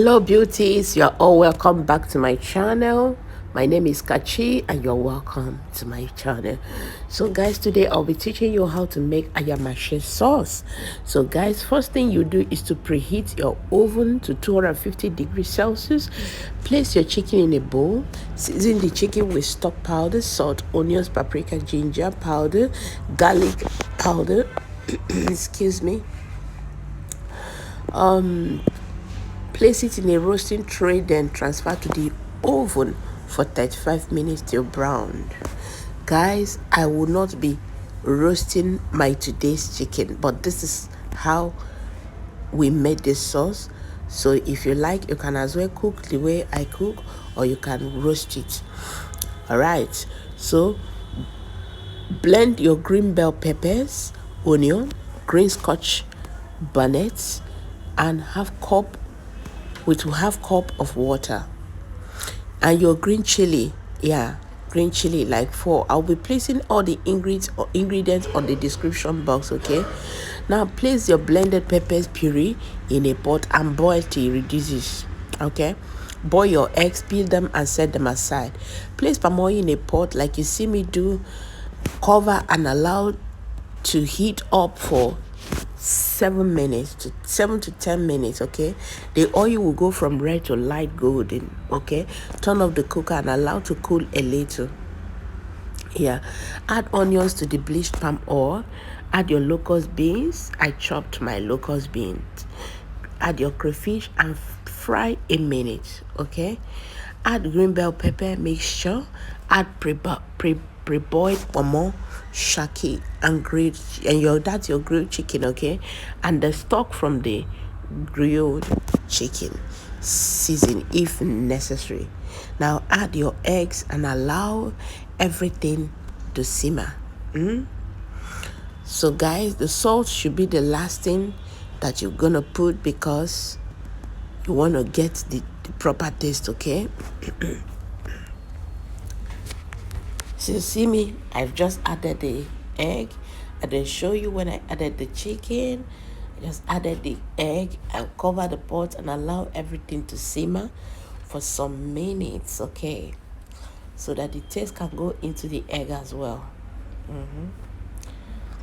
Hello beauties, you're all welcome back to my channel. My name is Kachi and you're welcome to my channel. So guys, today I'll be teaching you how to make Ayamase sauce. So guys, first thing you do is to preheat your oven to 250 degrees Celsius. Place your chicken in a bowl. Season the chicken with stock powder, salt, onions, paprika, ginger powder, garlic powder. Excuse me. Place it in a roasting tray, then transfer to the oven for 35 minutes till browned. Guys, I will not be roasting my today's chicken, but this is how we made this sauce. So if you like, you can as well cook the way I cook, or you can roast it. All right, so blend your green bell peppers, onion, green Scotch bonnet, and half cup of water, and your green chili, green chili like 4. I'll be placing all the ingredients on the description box. Okay, now place your blended peppers puree in a pot and boil till it reduces. Okay, boil your eggs, peel them and set them aside. Place palm oil in a pot like you see me do. Cover and allow to heat up for 7 to 10 minutes. Okay, the oil will go from red to light golden. Okay, turn off the cooker and allow to cool a little. Add onions to the bleached palm oil. Add your locust beans. I chopped my locust beans. Add your crayfish and fry a minute. Okay, add green bell pepper mixture. Add preboiled Pomo, Shaki, and that's your grilled chicken. Okay, and the stock from the grilled chicken. Season if necessary. Now add your eggs and allow everything to simmer. So guys, the salt should be the last thing that you're gonna put, because you want to get the proper taste. Okay. So you see me, I've just added the egg. I didn't show you when I added the chicken. I just added the egg and cover the pot and allow everything to simmer for some minutes. Okay, so that the taste can go into the egg as well.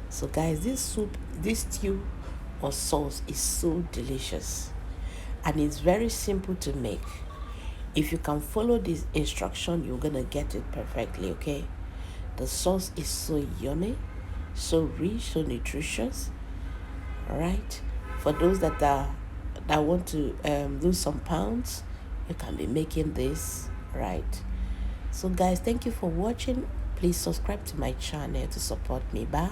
So guys, this stew or sauce is so delicious, and it's very simple to make. If you can follow this instruction, you're gonna get it perfectly. Okay, the sauce is so yummy, so rich, so nutritious. All right, for those that want to lose some pounds, you can be making this. Right, so guys, thank you for watching. Please subscribe to my channel to support me. Bye.